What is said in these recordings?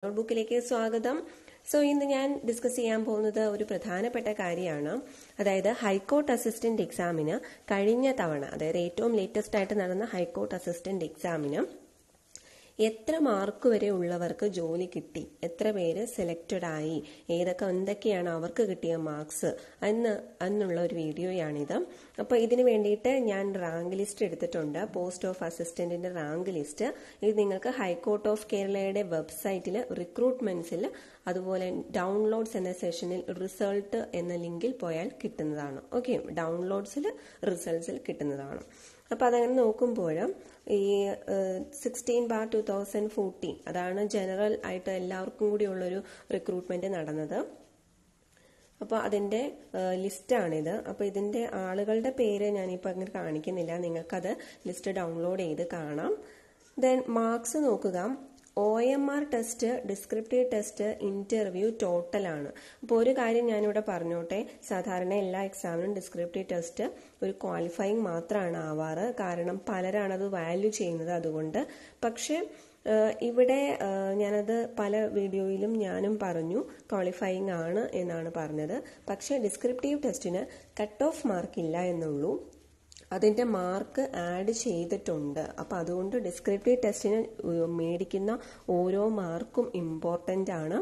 നോട്ട്ബുക്കിലേക്ക് സ്വാഗതം. ഇന്ന് ഞാൻ ഡിസ്കസ് ചെയ്യാൻ പോകുന്നത് ഒരു പ്രധാനപ്പെട്ട കാര്യമാണ്. അതായത് ഹൈക്കോർട്ട് അസിസ്റ്റന്റ് എക്സാമിന് കഴിഞ്ഞ തവണ, അതായത് ഏറ്റവും ലേറ്റസ്റ്റ് ആയിട്ട് നടന്ന ഹൈക്കോർട്ട് അസിസ്റ്റന്റ് എക്സാമിന് എത്ര മാർക്ക് വരെ ഉള്ളവർക്ക് ജോലി കിട്ടി, എത്ര പേര് സെലക്റ്റഡ് ആയി, എന്തൊക്കെയാണ് അവർക്ക് കിട്ടിയ മാർക്സ് എന്നുള്ള ഒരു വീഡിയോയാണിത്. അപ്പോൾ ഇതിന് വേണ്ടിയിട്ട് ഞാൻ റാങ്ക് ലിസ്റ്റ് എടുത്തിട്ടുണ്ട്, പോസ്റ്റ് ഓഫ് അസിസ്റ്റന്റിന്റെ റാങ്ക് ലിസ്റ്റ്. ഇത് നിങ്ങൾക്ക് ഹൈക്കോർട്ട് ഓഫ് കേരളയുടെ വെബ്സൈറ്റിൽ റിക്രൂട്ട്മെന്റ്സിൽ, അതുപോലെ ഡൗൺലോഡ്സ് എന്ന സെഷനിൽ റിസൾട്ട് എന്ന ലിങ്കിൽ പോയാൽ കിട്ടുന്നതാണ്. ഓക്കെ, ഡൗൺലോഡ്സിൽ റിസൾട്ട്സിൽ കിട്ടുന്നതാണ്. അപ്പൊ അതങ്ങനെ നോക്കുമ്പോൾ ഈ 16/2014 അതാണ് ജനറൽ ആയിട്ട് എല്ലാവർക്കും കൂടി ഉള്ളൊരു റിക്രൂട്ട്മെന്റ് നടന്നത്. അപ്പോൾ അതിന്റെ ലിസ്റ്റാണിത്. അപ്പോൾ ഇതിന്റെ ആളുകളുടെ പേര് ഞാനിപ്പോൾ അങ്ങനെ കാണിക്കുന്നില്ല, നിങ്ങൾക്കത് ലിസ്റ്റ് ഡൗൺലോഡ് ചെയ്ത് കാണാം. ദെൻ മാർക്സ് നോക്കുക. OMR test, descriptive test, interview ടോട്ടലാണ്. അപ്പോൾ ഒരു കാര്യം ഞാനിവിടെ പറഞ്ഞോട്ടെ, സാധാരണ എല്ലാ എക്സാമിനും ഡിസ്ക്രിപ്റ്റീവ് ടെസ്റ്റ് ഒരു ക്വാളിഫയിങ് മാത്രമാണ് ആവാറ്, കാരണം പലരാണത് വാല്യൂ ചെയ്യുന്നത് അതുകൊണ്ട്. പക്ഷെ ഇവിടെ ഞാനത് പല വീഡിയോയിലും ഞാനും പറഞ്ഞു ക്വാളിഫയിങ് ആണ് എന്നാണ് പറഞ്ഞത്. പക്ഷെ ഡിസ്ക്രിപ്റ്റീവ് ടെസ്റ്റിന് കട്ട് ഓഫ് മാർക്ക് ഇല്ല എന്നുള്ളൂ, അതിന്റെ മാർക്ക് ആഡ് ചെയ്തിട്ടുണ്ട്. അപ്പൊ അതുകൊണ്ട് ഡിസ്ക്രിപ്റ്റീവ് ടെസ്റ്റിന് മേടിക്കുന്ന ഓരോ മാർക്കും ഇമ്പോർട്ടന്റ് ആണ്.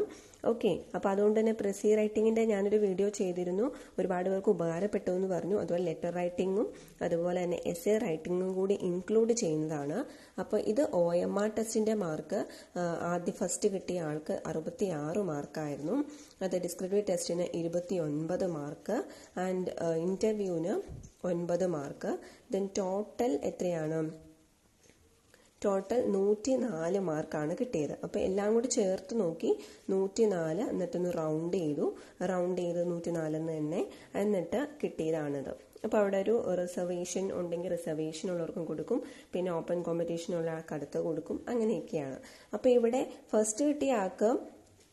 ഓക്കെ, അപ്പൊ അതുകൊണ്ട് തന്നെ പ്രിസി റൈറ്റിംഗിന്റെ ഞാനൊരു വീഡിയോ ചെയ്തിരുന്നു, ഒരുപാട് പേർക്ക് ഉപകാരപ്പെട്ടു എന്ന് പറഞ്ഞു. അതുപോലെ ലെറ്റർ റൈറ്റിംഗും അതുപോലെ തന്നെ എസ്സേ റൈറ്റിംഗും കൂടി ഇൻക്ലൂഡ് ചെയ്യുന്നതാണ്. അപ്പൊ ഇത് OMR ടെസ്റ്റിന്റെ മാർക്ക് ഫസ്റ്റ് കിട്ടിയ ആൾക്ക് 66 മാർക്കായിരുന്നു. അത് ഡിസ്ക്രിപ്റ്റീവ് ടെസ്റ്റിന് 29 മാർക്ക് ആൻഡ് ഇന്റർവ്യൂവിന് 9 മാർക്ക്. ദെൻ ടോട്ടൽ എത്രയാണ്? ടോട്ടൽ 104 മാർക്കാണ് കിട്ടിയത്. അപ്പൊ എല്ലാം കൂടി ചേർത്ത് നോക്കി 104, എന്നിട്ടൊന്ന് റൗണ്ട് ചെയ്ത് 104 തന്നെ, എന്നിട്ട് കിട്ടിയതാണിത്. അപ്പൊ അവിടെ ഒരു റിസർവേഷൻ ഉണ്ടെങ്കിൽ റിസർവേഷൻ ഉള്ളവർക്കും കൊടുക്കും, പിന്നെ ഓപ്പൺ കോമ്പറ്റീഷൻ ഉള്ള ആൾക്ക് അടുത്ത് കൊടുക്കും, അങ്ങനെയൊക്കെയാണ്. അപ്പൊ ഇവിടെ ഫസ്റ്റ് കിട്ടിയ ആൾക്ക്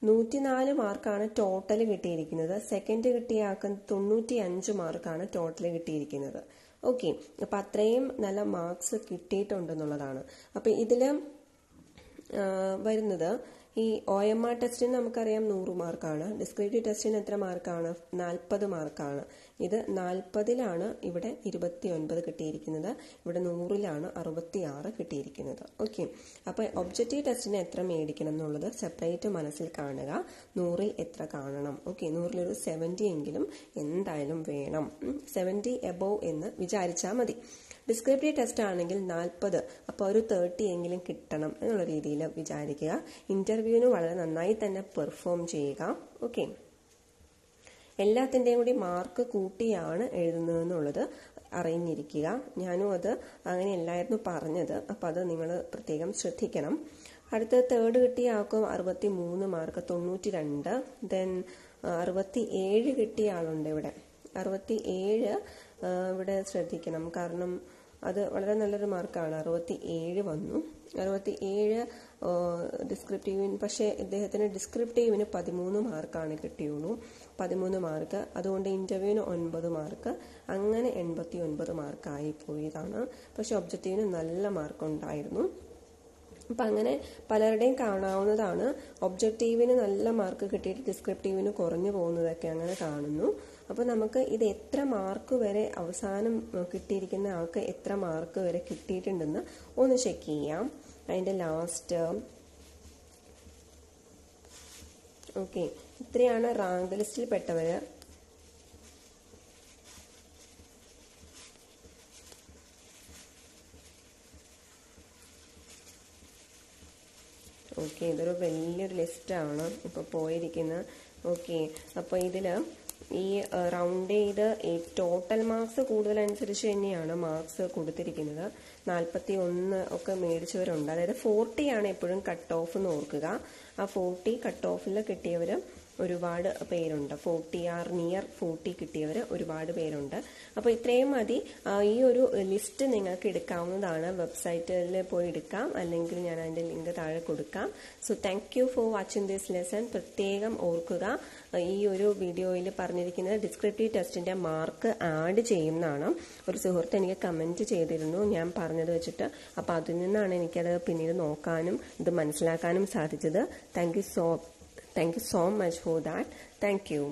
104 മാർക്കാണ് ടോട്ടൽ കിട്ടിയിരിക്കുന്നത്. സെക്കൻഡ് കിട്ടിയ ആൾക്ക് 95 മാർക്കാണ് ടോട്ടൽ കിട്ടിയിരിക്കുന്നത്. ഓക്കെ, അപ്പൊ അത്രയും നല്ല മാർക്സ് കിട്ടിയിട്ടുണ്ടെന്നുള്ളതാണ്. അപ്പൊ ഇതില് വരുന്നത് ഈ OMR ടെസ്റ്റിന് നമുക്കറിയാം 100 മാർക്കാണ്, ഡിസ്ക്രിപ്റ്റീവ് ടെസ്റ്റിന് എത്ര മാർക്കാണ്? 40 മാർക്കാണ്. ഇത് 40ലാണ് ഇവിടെ 29 കിട്ടിയിരിക്കുന്നത്, ഇവിടെ 100ലാണ് 66 കിട്ടിയിരിക്കുന്നത്. ഓക്കെ, അപ്പൊ ഒബ്ജക്റ്റീവ് ടെസ്റ്റിന് എത്ര മേടിക്കണം എന്നുള്ളത് സെപ്പറേറ്റ് മനസ്സിൽ കാണുക. 100ൽ എത്ര കാണണം? ഓക്കെ, 100ൽ 70 എങ്കിലും എന്തായാലും വേണം, 70 എബോവ് എന്ന് വിചാരിച്ചാൽ മതി. ഡിസ്ക്രിപ്റ്റീവ് ടെസ്റ്റ് ആണെങ്കിൽ 40, അപ്പോൾ ഒരു 30 എങ്കിലും കിട്ടണം എന്നുള്ള രീതിയിൽ വിചാരിക്കുക. ഇന്റർവ്യൂവിന് വളരെ നന്നായി തന്നെ പെർഫോം ചെയ്യുക. ഓക്കെ, എല്ലാത്തിൻ്റെയും കൂടി മാർക്ക് കൂട്ടിയാണ് എഴുതുന്നതെന്നുള്ളത് അറിഞ്ഞിരിക്കുക. ഞാനും അത് അങ്ങനെയല്ലായിരുന്നു പറഞ്ഞത്, അപ്പം അത് നിങ്ങൾ പ്രത്യേകം ശ്രദ്ധിക്കണം. അടുത്ത തേർഡ് കിട്ടിയ ആൾക്കും 63 മാർക്ക്, 92. ദെൻ 67 കിട്ടിയ ആളുണ്ട് ഇവിടെ. 67 ഇവിടെ ശ്രദ്ധിക്കണം, കാരണം അത് വളരെ നല്ലൊരു മാർക്കാണ്. 67 വന്നു. 67 ഡിസ്ക്രിപ്റ്റീവിന്, പക്ഷേ ഇദ്ദേഹത്തിന് ഡിസ്ക്രിപ്റ്റീവിന് 13 മാർക്കാണ് കിട്ടിയുള്ളൂ, 13 മാർക്ക്. അതുകൊണ്ട് ഇന്റർവ്യൂവിന് 9 മാർക്ക്, അങ്ങനെ 89 മാർക്കായി പോയതാണ്. പക്ഷെ ഒബ്ജക്റ്റീവിന് നല്ല മാർക്ക് ഉണ്ടായിരുന്നു. അപ്പം അങ്ങനെ പലരുടെയും കാണാവുന്നതാണ്, ഒബ്ജക്റ്റീവിന് നല്ല മാർക്ക് കിട്ടിയിട്ട് ഡിസ്ക്രിപ്റ്റീവിന് കുറഞ്ഞു പോകുന്നതൊക്കെ അങ്ങനെ കാണുന്നു. അപ്പോൾ നമുക്ക് ഇത് എത്ര മാർക്ക് വരെ അവസാനം കിട്ടിയിരിക്കുന്ന ആൾക്ക് എത്ര മാർക്ക് വരെ കിട്ടിയിട്ടുണ്ടെന്ന് ഒന്ന് ചെക്ക് ചെയ്യാം. അതിൻ്റെ ലാസ്റ്റ് ഓക്കെ, ഇത്രയാണ് റാങ്ക് ലിസ്റ്റിൽ പെട്ടവര്. ഓക്കെ, ഇതൊരു വലിയൊരു ലിസ്റ്റാണ് ഇപ്പോൾ പോയിരിക്കുന്നത്. ഓക്കെ, അപ്പോൾ ഇതിൽ ഈ റൗണ്ട് ചെയ്ത് ഈ ടോട്ടൽ മാർക്സ് കൂടുതലനുസരിച്ച് തന്നെയാണ് മാർക്സ് കൊടുത്തിരിക്കുന്നത്. 41 ഒക്കെ മേടിച്ചവരുണ്ട്, അതായത് 40 ആണ് എപ്പോഴും കട്ട് ഓഫ് എന്ന് ഓർക്കുക. ആ 40 കട്ട് ഓഫിൽ കിട്ടിയവർ ഒരുപാട് പേരുണ്ട്. 40 നിയർ 40 കിട്ടിയവർ ഒരുപാട് പേരുണ്ട്. അപ്പോൾ ഇത്രയും മതി. ഈ ഒരു ലിസ്റ്റ് നിങ്ങൾക്ക് എടുക്കാവുന്നതാണ്. വെബ്സൈറ്റിൽ പോയി എടുക്കാം, അല്ലെങ്കിൽ ഞാൻ അതിൻ്റെ ലിങ്ക് താഴെ കൊടുക്കാം. So thank you for watching this lesson. പ്രത്യേകം ഓർക്കുക, ഈ ഒരു വീഡിയോയിൽ പറഞ്ഞിരിക്കുന്നത് ഡിസ്ക്രിപ്റ്റീവ് ടെസ്റ്റിൻ്റെ മാർക്ക് ആഡ് ചെയ്യുന്നതാണ്. ഒരു സുഹൃത്ത് എനിക്ക് കമൻറ്റ് ചെയ്തിരുന്നു ഞാൻ പറഞ്ഞത് വെച്ചിട്ട്. അപ്പോൾ അതിൽ നിന്നാണ് എനിക്കത് പിന്നീട് നോക്കാനും ഇത് മനസ്സിലാക്കാനും സാധിച്ചത്. Thank you so much for that. Thank you.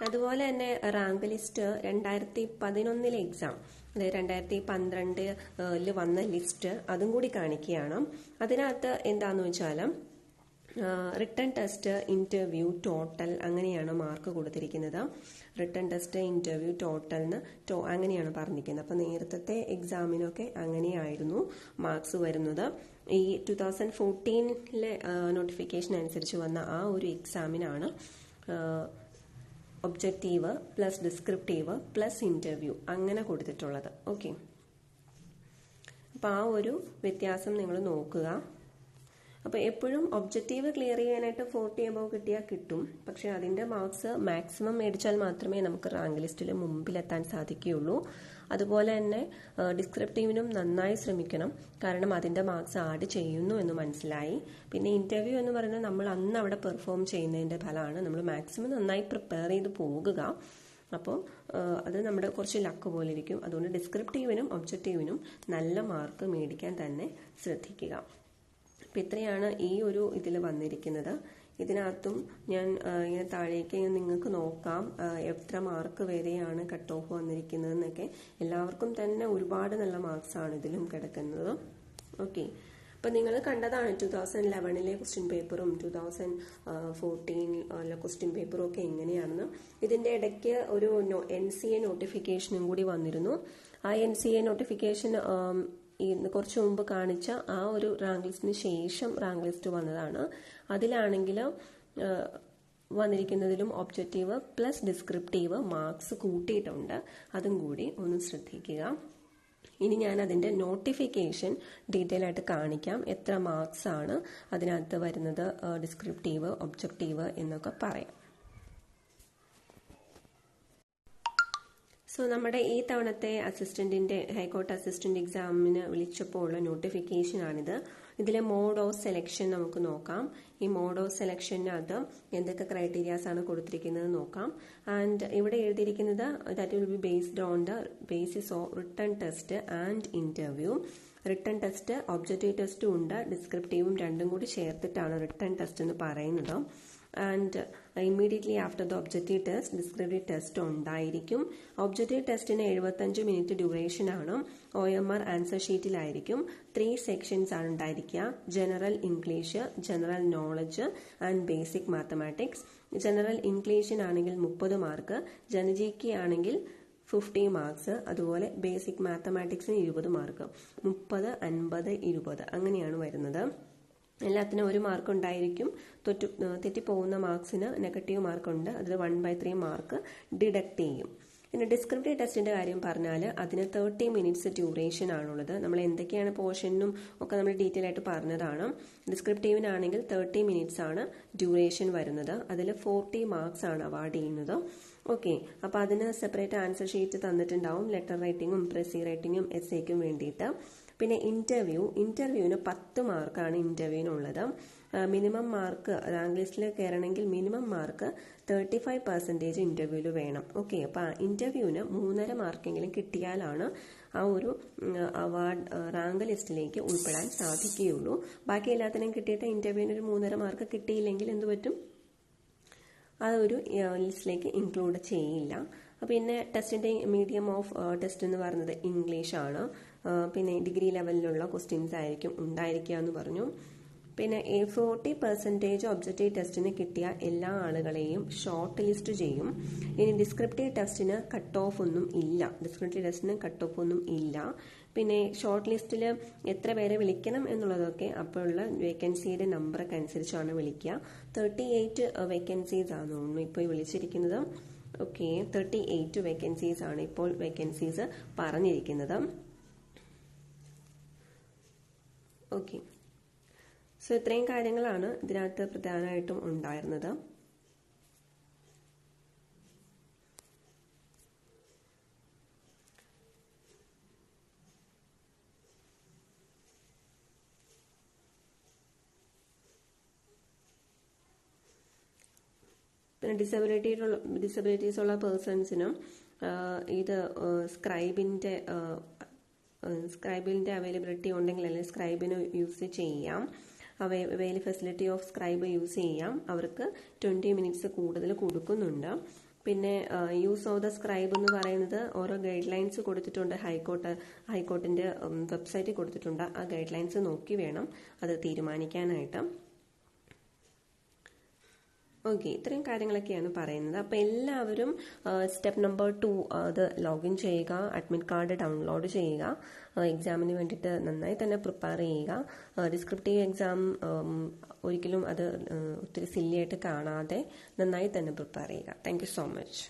അതുപോലെ തന്നെ റാങ്ക് ലിസ്റ്റ് 2011 എക്സാം, അതായത് 2012 വന്ന ലിസ്റ്റ് അതും കൂടി കാണിക്കുകയാണ്. അതിനകത്ത് എന്താണെന്ന് വെച്ചാൽ റിട്ടൺ ടെസ്റ്റ്, ഇന്റർവ്യൂ, ടോട്ടൽ അങ്ങനെയാണ് മാർക്ക് കൊടുത്തിരിക്കുന്നത്. റിട്ടൺ ടെസ്റ്റ്, ഇന്റർവ്യൂ, ടോട്ടലിന് അങ്ങനെയാണ് പറഞ്ഞിരിക്കുന്നത്. അപ്പോൾ നേരത്തെ എക്സാമിനൊക്കെ അങ്ങനെയായിരുന്നു മാർക്സ് വരുന്നത്. ഈ 2014 നോട്ടിഫിക്കേഷൻ അനുസരിച്ച് വന്ന ആ ഒരു എക്സാമിനാണ് objective plus descriptive plus interview അങ്ങനെ കൊടുത്തിട്ടുള്ളത്. ഓക്കെ, അപ്പോൾ ആ ഒരു വ്യത്യാസം നിങ്ങൾ നോക്കുക. അപ്പോൾ എപ്പോഴും ഒബ്ജക്റ്റീവ് ക്ലിയർ ചെയ്യാനായിട്ട് 40 above കിട്ടിയാൽ കിട്ടും. പക്ഷെ അതിൻ്റെ മാർക്സ് മാക്സിമം മേടിച്ചാൽ മാത്രമേ നമുക്ക് റാങ്ക് ലിസ്റ്റിൽ മുമ്പിലെത്താൻ സാധിക്കുകയുള്ളൂ. അതുപോലെ തന്നെ ഡിസ്ക്രിപ്റ്റീവിനും നന്നായി ശ്രമിക്കണം, കാരണം അതിൻ്റെ മാർക്സ് ആഡ് ചെയ്യുന്നു എന്ന് മനസ്സിലായി. പിന്നെ ഇൻ്റർവ്യൂ എന്ന് പറയുന്നത് നമ്മൾ അന്ന് അവിടെ പെർഫോം ചെയ്യുന്നതിൻ്റെ ഫലമാണ്. നമ്മൾ മാക്സിമം നന്നായി പ്രിപ്പയർ ചെയ്ത് പോകുക. അപ്പോൾ അത് നമ്മുടെ കുറച്ച് ലക്ക് പോലെ ഇരിക്കും. അതുകൊണ്ട് ഡിസ്ക്രിപ്റ്റീവിനും ഒബ്ജക്റ്റീവിനും നല്ല മാർക്ക് മേടിക്കാൻ തന്നെ ശ്രദ്ധിക്കുക. അപ്പം ഇത്രയാണ് ഈ ഒരു ഇതിൽ വന്നിരിക്കുന്നത്. ഇതിനകത്തും ഞാൻ ഇങ്ങനെ താഴേക്ക് നിങ്ങൾക്ക് നോക്കാം എത്ര മാർക്ക് വരെയാണ് കട്ട് ഓഫ് വന്നിരിക്കുന്നതെന്നൊക്കെ. എല്ലാവർക്കും തന്നെ ഒരുപാട് നല്ല മാർക്സാണ് ഇതിലും കിടക്കുന്നത്. ഓക്കെ, അപ്പം നിങ്ങൾ കണ്ടതാണ് 2011 ക്വസ്റ്റ്യൻ പേപ്പറും 2014 ക്വസ്റ്റ്യൻ പേപ്പറും ഒക്കെ എങ്ങനെയാണെന്ന്. ഇതിൻ്റെ ഇടയ്ക്ക് ഒരു NCA നോട്ടിഫിക്കേഷനും കൂടി വന്നിരുന്നു. ആ NCA നോട്ടിഫിക്കേഷൻ കുറച്ച് മുമ്പ് കാണിച്ച ആ ഒരു റാങ്ക് ലിസ്റ്റിന് ശേഷം റാങ്ക് ലിസ്റ്റ് വന്നതാണ്. അതിലാണെങ്കിൽ വന്നിരിക്കുന്നതിലും ഒബ്ജക്റ്റീവ് പ്ലസ് ഡിസ്ക്രിപ്റ്റീവ് മാർക്സ് കൂട്ടിയിട്ടുണ്ട്. അതും കൂടി ഒന്ന് ശ്രദ്ധിക്കുക. ഇനി ഞാൻ അതിൻ്റെ നോട്ടിഫിക്കേഷൻ ഡീറ്റെയിൽ ആയിട്ട് കാണിക്കാം. എത്ര മാർക്സ് ആണ് അതിനകത്ത് വരുന്നത്, ഡിസ്ക്രിപ്റ്റീവ്, ഒബ്ജക്റ്റീവ് എന്നൊക്കെ പറയാം. സോ നമ്മുടെ ഈ തവണത്തെ ഹൈക്കോർട്ട് അസിസ്റ്റന്റ് എക്സാമിന് വിളിച്ചപ്പോൾ ഉള്ള നോട്ടിഫിക്കേഷനാണിത്. ഇതിലെ മോഡ് ഓഫ് സെലക്ഷൻ നമുക്ക് നോക്കാം. ഈ മോഡ് ഓഫ് സെലക്ഷനകത്ത് എന്തൊക്കെ ക്രൈറ്റീരിയാസ് ആണ് കൊടുത്തിരിക്കുന്നത് നോക്കാം. ആൻഡ് ഇവിടെ എഴുതിയിരിക്കുന്നത് that will be based on the basis of written test and interview. Written test, objective ടെസ്റ്റും ഉണ്ട്, ഡിസ്ക്രിപ്റ്റീവും രണ്ടും കൂടി ചേർത്തിട്ടാണ് റിട്ടൺ ടെസ്റ്റ് എന്ന് പറയുന്നത്. And immediately after the objective test descriptive test ഉണ്ടായിരിക്കും. ഒബ്ജക്റ്റീവ് ടെസ്റ്റിന് 75 മിനിറ്റ് ഡ്യൂറേഷൻ ആണ്. OMR ആൻസർ ഷീറ്റിലായിരിക്കും. 3 സെക്ഷൻസ് ആണ് ഉണ്ടായിരിക്കുക: general English, general knowledge and basic mathematics. General ഇംഗ്ലീഷിനാണെങ്കിൽ 30 മാർക്ക്, ജനജിക്ക് ആണെങ്കിൽ 50 മാർക്സ്, അതുപോലെ ബേസിക് മാത്തമാറ്റിക്സിന് 20 മാർക്ക്. 30, 50, 20 അങ്ങനെയാണ് വരുന്നത്. എല്ലാത്തിനും 1 മാർക്ക് ഉണ്ടായിരിക്കും. തെറ്റിപ്പോകുന്ന മാർക്സിന് നെഗറ്റീവ് മാർക്കുണ്ട്. അതിൽ 1/3 മാർക്ക് ഡിഡക്ട് ചെയ്യും. പിന്നെ ഡിസ്ക്രിപ്റ്റീവ് ടെസ്റ്റിന്റെ കാര്യം പറഞ്ഞാൽ അതിന് 30 മിനിറ്റ്സ് ഡ്യൂറേഷൻ ആണുള്ളത്. നമ്മൾ എന്തൊക്കെയാണ് പോർഷനും ഒക്കെ നമ്മൾ ഡീറ്റെയിൽ ആയിട്ട് പറഞ്ഞതാണ്. ഡിസ്ക്രിപ്റ്റീവിനാണെങ്കിൽ 30 മിനിറ്റ്സ് ആണ് ഡ്യൂറേഷൻ വരുന്നത്. അതിൽ 40 മാർക്സ് ആണ് അവാർഡ് ചെയ്യുന്നത്. ഓക്കെ, അപ്പോൾ അതിന് സെപ്പറേറ്റ് ആൻസർ ഷീറ്റ് തന്നിട്ടുണ്ടാവും, ലെറ്റർ റൈറ്റിങ്ങും പ്രസി റൈറ്റിങ്ങും എസ്സേക്കും വേണ്ടിയിട്ട്. പിന്നെ ഇന്റർവ്യൂവിന് 10 മാർക്കാണ് ഇന്റർവ്യൂവിനുള്ളത്. മിനിമം മാർക്ക് റാങ്ക് ലിസ്റ്റിൽ കയറണമെങ്കിൽ മിനിമം മാർക്ക് 35% ഇന്റർവ്യൂവിൽ വേണം. ഓക്കെ, അപ്പോൾ ഇന്റർവ്യൂവിന് 3.5 മാർക്കെങ്കിലും കിട്ടിയാലാണ് ആ ഒരു അവാർഡ് റാങ്ക് ലിസ്റ്റിലേക്ക് ഉൾപ്പെടാൻ സാധിക്കുകയുള്ളൂ. ബാക്കി എല്ലാത്തിനും കിട്ടിയിട്ട് ഇന്റർവ്യൂവിന് ഒരു 3.5 മാർക്ക് കിട്ടിയില്ലെങ്കിൽ എന്ത് പറ്റും? അതൊരു ലിസ്റ്റിലേക്ക് ഇൻക്ലൂഡ് ചെയ്യില്ല. പിന്നെ ടെസ്റ്റിന്റെ മീഡിയം ഓഫ് ടെസ്റ്റ് എന്ന് പറയുന്നത് ഇംഗ്ലീഷാണ്. പിന്നെ ഡിഗ്രി ലെവലിലുള്ള ക്വസ്റ്റ്യൻസ് ആയിരിക്കും ഉണ്ടായിരിക്കുക എന്ന് പറഞ്ഞു. പിന്നെ 40% ഒബ്ജക്റ്റീവ് ടെസ്റ്റിന് കിട്ടിയ എല്ലാ ആളുകളെയും ഷോർട്ട് ലിസ്റ്റ് ചെയ്യും. ഇനി ഡിസ്ക്രിപ്റ്റീവ് ടെസ്റ്റിന് കട്ട് ഓഫ് ഒന്നും ഇല്ല. പിന്നെ ഷോർട്ട് ലിസ്റ്റിൽ എത്ര പേരെ വിളിക്കണം എന്നുള്ളതൊക്കെ അപ്പോഴുള്ള വേക്കൻസിയുടെ നമ്പറൊക്കെ അനുസരിച്ചാണ് വിളിക്കുക. 38 വേക്കൻസീസ് ആണ് തോന്നുന്നു ഇപ്പോൾ വിളിച്ചിരിക്കുന്നത്. ഓക്കെ, 38 വേക്കൻസീസ് ആണ് ഇപ്പോൾ വേക്കൻസീസ് പറഞ്ഞിരിക്കുന്നത്. ഓക്കെ, സോ ഇത്രയും കാര്യങ്ങളാണ് ഇതിനകത്ത് പ്രധാനമായിട്ടും ഉണ്ടായിരുന്നത്. പിന്നെ ഡിസബിലിറ്റീസ് ഉള്ള പേഴ്സൺസിനും ഇത് സ്ക്രൈബിൻ്റെ അവൈലബിലിറ്റി ഉണ്ടെങ്കിൽ അല്ലെങ്കിൽ സ്ക്രൈബിന് യൂസ് ചെയ്യാം. ഫെസിലിറ്റി ഓഫ് സ്ക്രൈബ് യൂസ് ചെയ്യാം. അവർക്ക് 20 മിനിറ്റ്സ് കൂടുതൽ കൊടുക്കുന്നുണ്ട്. പിന്നെ യൂസ് ഓഫ് ദ സ്ക്രൈബ് എന്ന് പറയുന്നത് ഓരോ ഗൈഡ് ലൈൻസ് കൊടുത്തിട്ടുണ്ട്. ഹൈക്കോർട്ടിൻ്റെ വെബ്സൈറ്റിൽ കൊടുത്തിട്ടുണ്ട്. ആ ഗൈഡ് ലൈൻസ് നോക്കി വേണം അത് തീരുമാനിക്കാനായിട്ട്. ഓക്കെ, ഇത്രയും കാര്യങ്ങളൊക്കെയാണ് പറയുന്നത്. അപ്പോൾ എല്ലാവരും സ്റ്റെപ്പ് നമ്പർ 2 അത് ലോഗിൻ ചെയ്യുക, അഡ്മിറ്റ് കാർഡ് ഡൗൺലോഡ് ചെയ്യുക, എക്സാമിന് വേണ്ടിയിട്ട് നന്നായി തന്നെ പ്രിപ്പയർ ചെയ്യുക. ഡിസ്ക്രിപ്റ്റീവ് എക്സാം ഒരിക്കലും അത് ഒത്തിരി സില്ലിയായിട്ട് കാണാതെ നന്നായി തന്നെ പ്രിപ്പയർ ചെയ്യുക. Thank you so much.